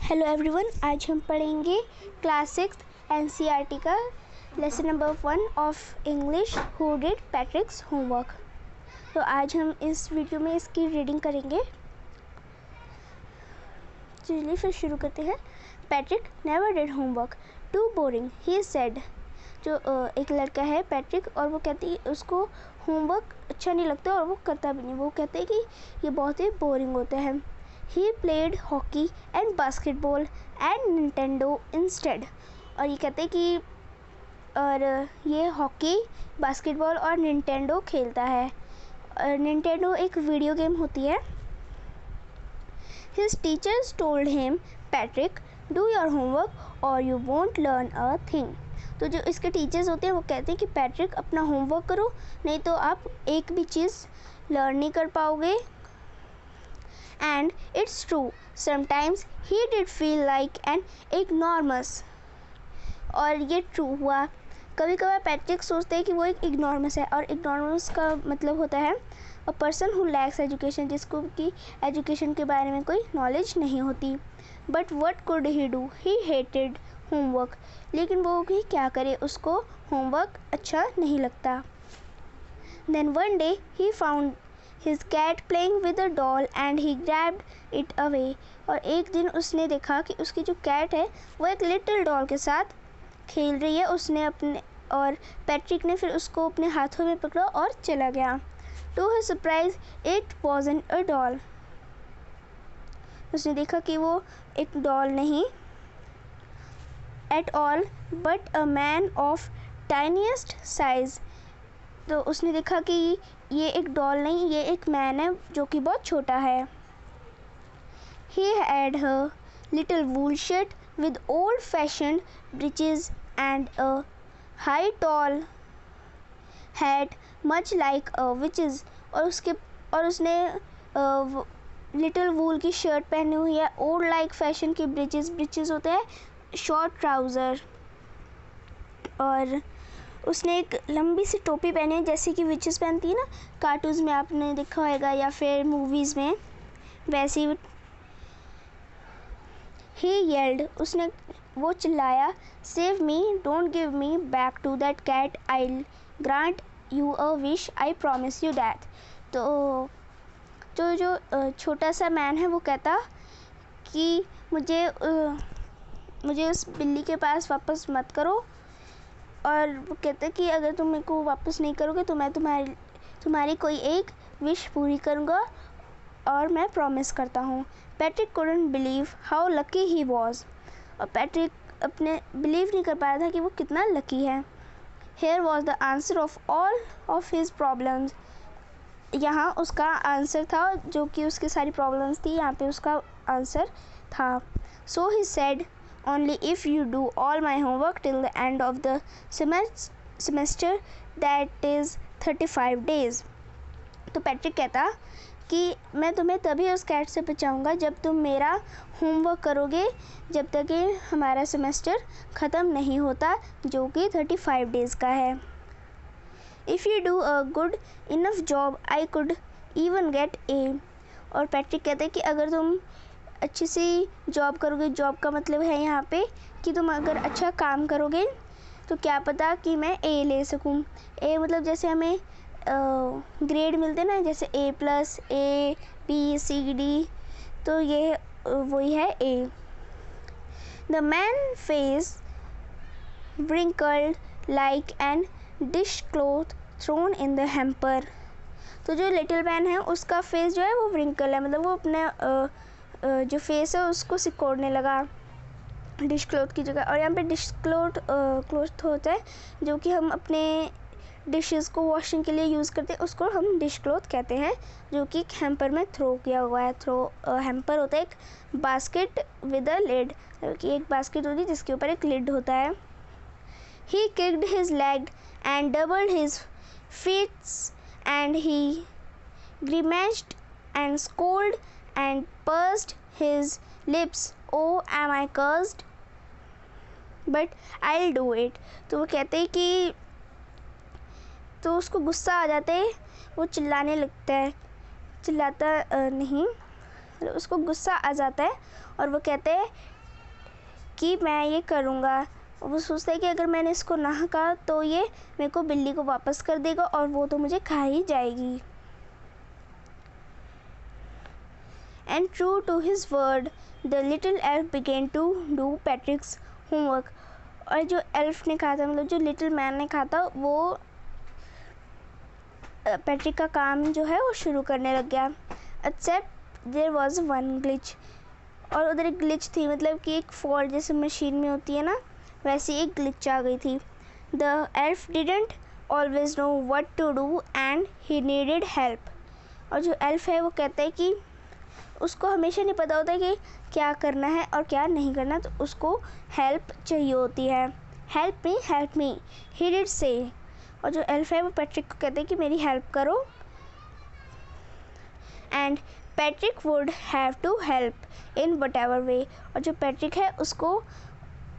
Hello everyone, आज हम पढ़ेंगे क्लास 6 एनसीईआरटी का lesson number 1 of English, who did पैट्रिक्स homework. तो आज हम इस वीडियो में इसकी रीडिंग करेंगे। चलिए फिर शुरू करते हैं। Patrick never did homework, too boring he said. जो एक लड़का है पैट्रिक, और वो कहती है उसको होमवर्क अच्छा नहीं लगता और वो करता भी नहीं। वो कहते हैं कि ये बहुत ही बोरिंग होता है। He played hockey and basketball and Nintendo instead। और ये कहते हैं कि और ये हॉकी, बास्केटबॉल और निंटेंडो खेलता है। निंटेंडो एक वीडियो गेम होती है। His teachers told him, Patrick, do your homework or you won't learn a thing। तो जो इसके टीचर्स होते हैं वो कहते हैं कि पैट्रिक अपना होमवर्क करो, नहीं तो आप एक भी चीज़ लर्न नहीं कर पाओगे। And it's true, sometimes he did feel like an ignoramus। और ये ट्रू हुआ। कभी कभार पैट्रिक सोचते हैं कि वो एक इग्नोरमस है, और इग्नोरमस का मतलब होता है a person who lakhs education, जिसको कि एजुकेशन के बारे में कोई नॉलेज नहीं होती। But what could he do, he hated homework. लेकिन वो भी क्या करे, उसको होमवर्क अच्छा नहीं लगता। Then one day he found his cat playing with a doll and he grabbed it away। और एक दिन उसने देखा कि उसकी जो कैट है वो एक लिटिल डॉल के साथ खेल रही है। उसने अपने और पैट्रिक ने फिर उसको अपने हाथों में पकड़ा और चला गया। To his surprise, it wasn't a doll। उसने देखा कि वो एक डॉल नहीं at all but a man of tiniest size। तो उसने देखा कि ये एक डॉल नहीं, ये एक मैन है जो कि बहुत छोटा है। He had a little wool shirt with old-fashioned breeches and a high tall hat much like a witch's। और उसने लिटिल वूल की शर्ट पहनी हुई है, ओल्ड लाइक फैशन की ब्रिचेस होते हैं शॉर्ट ट्राउज़र, और उसने एक लंबी सी टोपी पहनी है जैसे कि विचेस पहनती है ना, कार्टून्स में आपने देखा होगा या फिर मूवीज़ में, वैसी। ही येल्ड, उसने वो चिल्लाया, save me, don't give me back to that cat, I grant you a wish, I promise you that. तो जो छोटा सा मैन है वो कहता कि मुझे उस बिल्ली के पास वापस मत करो, और वो कहते हैं कि अगर तुम मेरे को वापस नहीं करोगे तो मैं तुम्हारी कोई एक विश पूरी करूँगा, और मैं प्रॉमिस करता हूँ। Patrick couldn't believe how lucky he was। और पैट्रिक अपने बिलीव नहीं कर पाया था कि वो कितना लकी है। Here was the answer of all of his problems। यहाँ उसका आंसर था, जो कि उसकी सारी प्रॉब्लम्स थी, यहाँ पे उसका आंसर था। So he said, only if you do all my homework till the end of the semester, that is 35 days। तो पैट्रिक कहता कि मैं तुम्हें तभी उस कैट से बचाऊंगा जब तुम मेरा होमवर्क करोगे, जब तक कि हमारा सेमेस्टर ख़त्म नहीं होता, जो कि 35 डेज़ का है। If you do a good enough job, I could even get A। और पैट्रिक कहते हैं कि अगर तुम अच्छी सी जॉब करोगे, जॉब का मतलब है यहाँ पे कि तुम अगर अच्छा काम करोगे तो क्या पता कि मैं ए ले सकूँ। ए मतलब जैसे हमें ग्रेड मिलते ना, जैसे A+, A, B, C, D, तो ये वही है a. The man face wrinkled like an dish cloth thrown in the hamper। तो जो लिटिल मैन है उसका फेस जो है वो wrinkle है, मतलब वो अपने जो फेस है उसको सिकोड़ने लगा डिश क्लोथ की जगह। और यहाँ पे डिश क्लोथ होता है जो कि हम अपने डिशेस को वॉशिंग के लिए यूज़ करते हैं, उसको हम डिश क्लोथ कहते हैं, जो कि एक हैम्पर में थ्रो किया हुआ है। हैम्पर होता है एक बास्केट विद अ लिड, कि एक बास्केट होती है जिसके ऊपर एक लिड होता है। He kicked his leg and doubled his feets and he grimaced and scowled and pursed his lips, oh am I cursed, but I'll do it। तो वो कहते हैं कि तो उसको गुस्सा आ जाता है, वो चिल्लाने लगता है, चिल्लाता नहीं, उसको गुस्सा आ जाता है और वो कहते हैं कि मैं ये करूँगा। वो सोचता है कि अगर मैंने इसको ना कहा तो ये मेरे को बिल्ली को वापस कर देगा और वो तो मुझे खा ही जाएगी। And true to his word, the little elf began to do Patrick's homework. और जो एल्फ ने कहा था, मतलब जो लिटिल मैन ने कहा था, वो पैट्रिक का काम जो है वो शुरू करने लग गया। Except there was one glitch. और उधर एक ग्लिच थी, मतलब कि एक फॉल्ट जैसे मशीन में होती है ना, वैसी एक ग्लिच आ गई थी। The elf didn't always know what to do and he needed help. और जो एल्फ है वो कहता है कि उसको हमेशा नहीं पता होता कि क्या करना है और क्या नहीं करना, तो उसको हेल्प चाहिए होती है। हेल्प मी ही डिड से। और जो एल्फ है वो पैट्रिक को कहते हैं कि मेरी हेल्प करो। And Patrick would have to help in whatever way. और जो पैट्रिक है उसको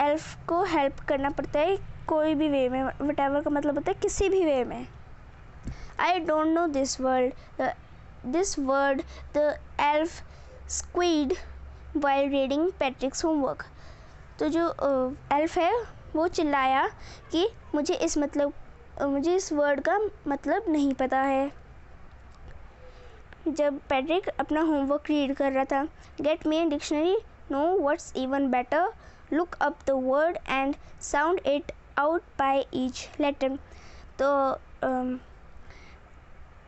एल्फ को हेल्प करना पड़ता है कोई भी वे में। वट एवर का मतलब होता है किसी भी वे में। I don't know this word the elf squid while reading पैट्रिक्स homework. तो जो एल्फ है वो चिल्लाया कि मुझे इस वर्ड का मतलब नहीं पता है, जब पैट्रिक अपना होमवर्क रीड कर रहा था। Get me a dictionary, no what's even better, look up the word and sound it out by each letter. तो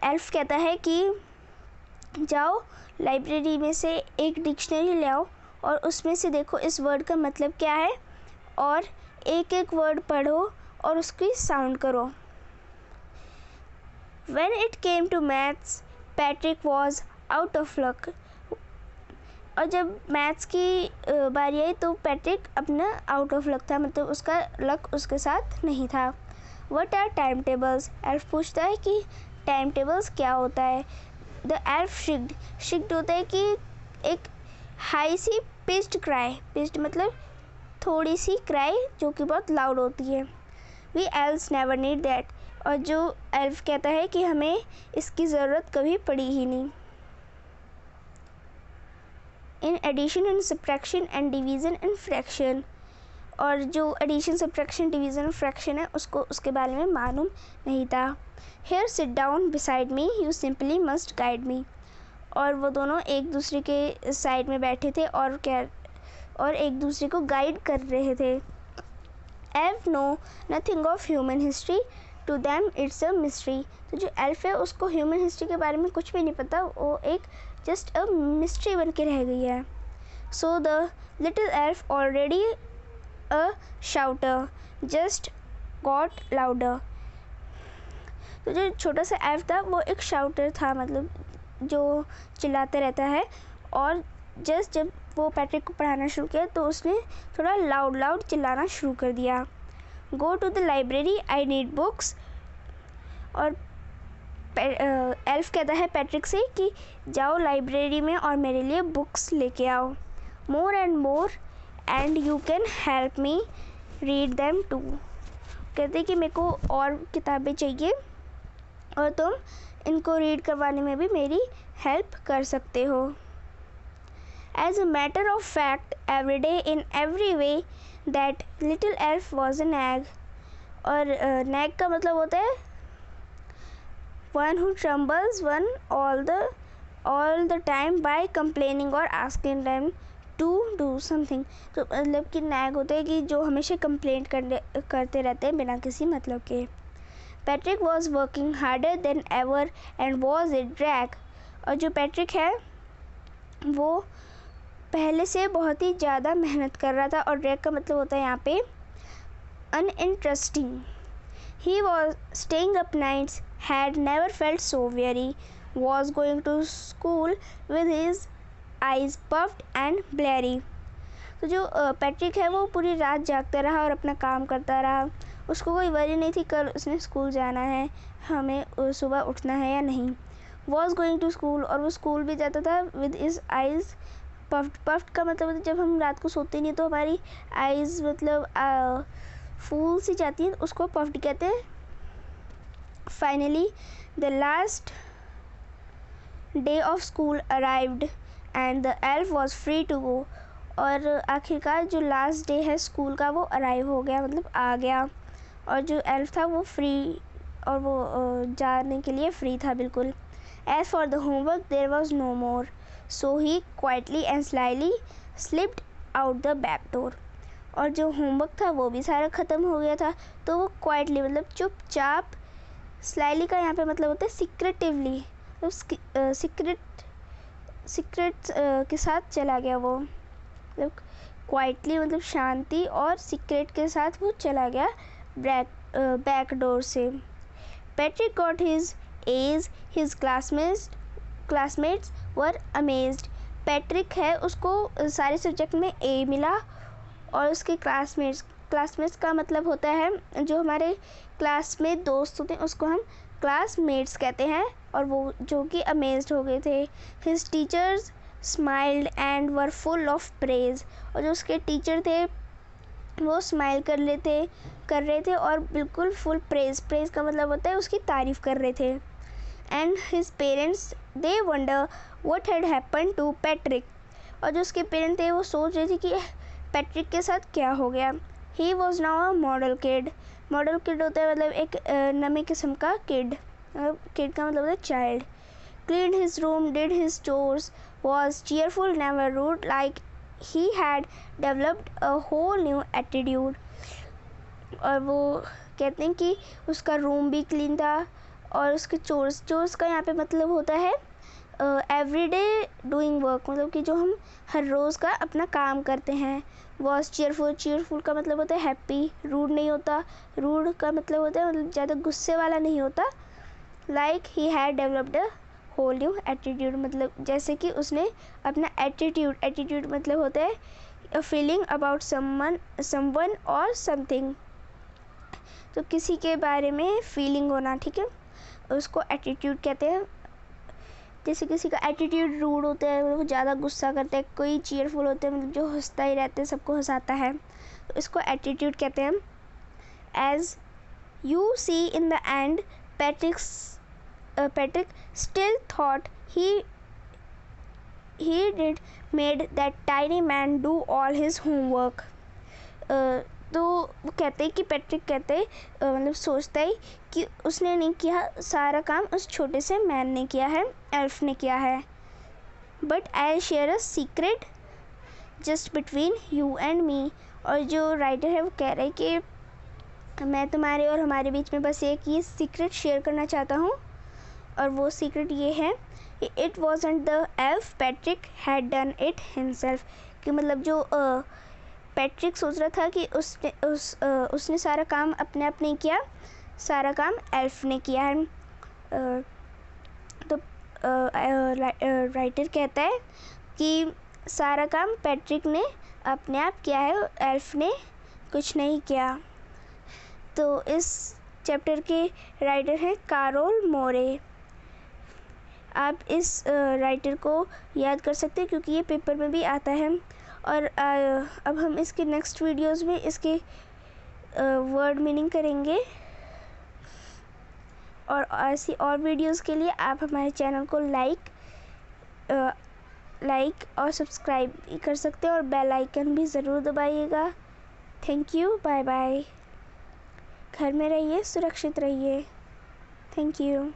एल्फ कहता है कि जाओ लाइब्रेरी में से एक डिक्शनरी ले आओ और उसमें से देखो इस वर्ड का मतलब क्या है और एक एक वर्ड पढ़ो और उसकी साउंड करो। When it came to maths, Patrick was out of luck. और जब मैथ्स की बारी आई तो पैट्रिक अपना आउट ऑफ लक था, मतलब उसका लक उसके साथ नहीं था। What are time tables? Elf पूछता है कि टाइम टेबल्स क्या होता है। द एल्फ शिक्ड होता है कि एक हाई सी पिच्ड क्राई, पिच्ड मतलब थोड़ी सी क्राई जो कि बहुत लाउड होती है। We elves never need that. और जो एल्फ कहता है कि हमें इसकी ज़रूरत कभी पड़ी ही नहीं। In addition and subtraction and division and fraction. और जो एडिशन सब्ट्रैक्शन डिवीज़न और फ्रैक्शन है उसको उसके बारे में मालूम नहीं था। Here sit down beside me, you simply must guide me. और वो दोनों एक दूसरे के साइड में बैठे थे और एक दूसरे को गाइड कर रहे थे। Elf know nothing of human history, to them it's a mystery. तो जो एल्फ है उसको ह्यूमन हिस्ट्री के बारे में कुछ भी नहीं पता, वो एक जस्ट अ मिस्ट्री बन के रह गई है। So the little elf already a शाउटर just got louder. तो जो छोटा सा एल्फ था वो एक शाउटर था, मतलब जो चिल्लाता रहता है। और जस्ट जब वो पैट्रिक को पढ़ाना शुरू किया तो उसने थोड़ा लाउड चिल्लाना शुरू कर दिया। Go to the library, I need books. और एल्फ कहता है पैट्रिक से कि जाओ लाइब्रेरी में और मेरे लिए बुक्स लेके आओ। More and you can help me read them too. कहते कि मेरे को और किताबें चाहिए और तुम इनको रीड करवाने में भी मेरी हेल्प कर सकते हो। As a matter of fact every day in every way that little elf was an egg. और नैग का मतलब होता है one who grumbles one all the time by complaining और asking them to do something. तो मतलब कि nag होता है कि जो हमेशा कंप्लेंट करते रहते हैं बिना किसी मतलब के। Patrick was working harder than ever and was a drag. और जो पैट्रिक है वो पहले से बहुत ही ज़्यादा मेहनत कर रहा था। और ड्रैग का मतलब होता है यहाँ पे uninteresting. He was staying up nights, had never felt so weary, was going to school with his eyes puffed and blurry. तो जो पैट्रिक है वो पूरी रात जागता रहा और अपना काम करता रहा। उसको कोई वरी नहीं थी कल उसने स्कूल जाना है, हमें सुबह उठना है या नहीं। was going to school, और वो स्कूल भी जाता था with his eyes puffed का मतलब जब हम रात को सोते नहीं तो हमारी आइज़ मतलब फूल सी जाती है, उसको पफ्ड कहते हैं। Finally the last day of school arrived and the elf was free to go. और आखिरकार जो लास्ट डे है स्कूल का वो अराइव हो गया, मतलब आ गया। और जो एल्फ था वो फ्री, और वो जाने के लिए फ्री था बिल्कुल। As for the homework there was no more, so he quietly and slyly slipped out the back door. और जो होमवर्क था वो भी सारा ख़त्म हो गया था, तो वो क्वाइटली मतलब चुपचाप, स्लाइली का यहाँ पे मतलब होता है सीक्रेटिवली, तो सीक्रेट के साथ चला गया वो, मतलब क्वाइटली मतलब शांति, और सीक्रेट के साथ वो चला गया बैक डोर से। Patrick got his age, his classmates were amazed. Patrick है, उसको सारे सब्जेक्ट में ए मिला, और उसके क्लासमेट्स का मतलब होता है जो हमारे क्लास में दोस्त होते हैं उसको हम क्लासमेट्स कहते हैं, और वो जो कि अमेज्ड हो गए थे। His teachers smiled and were full of praise. और जो उसके टीचर थे वो स्माइल कर रहे थे और बिल्कुल फुल प्रेज का मतलब होता है उसकी तारीफ़ कर रहे थे। And his parents they wonder what had happen to Patrick. और जो उसके पेरेंट्स थे वो सोच रहे थे कि पैट्रिक के साथ क्या हो गया। He was now a model kid होता है मतलब एक नई किस्म का किड का मतलब होता है child. Cleaned his room, did his chores, was cheerful, never rude, like he had developed a whole new attitude। और वो कहते हैं कि उसका रूम भी क्लीन था, और उसके चोर्स का यहाँ पे मतलब होता है एवरीडे डूइंग वर्क, मतलब कि जो हम हर रोज़ का अपना काम करते हैं। वॉज चीयरफुल का मतलब होता है हैप्पी, रूड नहीं होता, रूड का मतलब होता है मतलब ज़्यादा गुस्से वाला नहीं होता। Like he had developed a whole new attitude, मतलब जैसे कि उसने अपना एटीट्यूड मतलब होता है अ फीलिंग अबाउट समवन और समथिंग, तो किसी के बारे में फीलिंग होना, ठीक है, उसको एटीट्यूड कहते हैं। जैसे किसी का एटीट्यूड रूड होता है, वो ज़्यादा गुस्सा करता है, कोई चीयरफुल होता है मतलब जो हंसता ही रहता है, सबको हंसाता है, तो इसको एटीट्यूड कहते हैं। As you see in the end Patrick still thought he did made that tiny man do all his homework। तो वो कहते हैं कि पैट्रिक कहते हैं मतलब सोचता है कि उसने नहीं किया सारा काम, उस छोटे से मैन ने किया है, एल्फ ने किया है। But I share a secret just between you and me. और जो राइटर है वो कह रहा है कि मैं तुम्हारे और हमारे बीच में बस एक ये सीक्रेट शेयर करना चाहता हूँ, और वो सीक्रेट ये है कि it wasn't the elf, Patrick had done it himself. कि मतलब जो पैट्रिक सोच रहा था कि उसने सारा काम अपने आप नहीं किया, सारा काम एल्फ ने किया है। तो राइटर कहता है कि सारा काम पैट्रिक ने अपने आप किया है, एल्फ ने कुछ नहीं किया। तो इस चैप्टर के राइटर हैं कारोल मोरे। आप इस राइटर को याद कर सकते हैं क्योंकि ये पेपर में भी आता है। और अब हम इसके नेक्स्ट वीडियोस में इसके वर्ड मीनिंग करेंगे, और ऐसी और वीडियोस के लिए आप हमारे चैनल को लाइक और सब्सक्राइब कर सकते हैं, और बेल आइकन भी ज़रूर दबाइएगा। Thank you, bye bye. घर में रहिए, सुरक्षित रहिए। Thank you.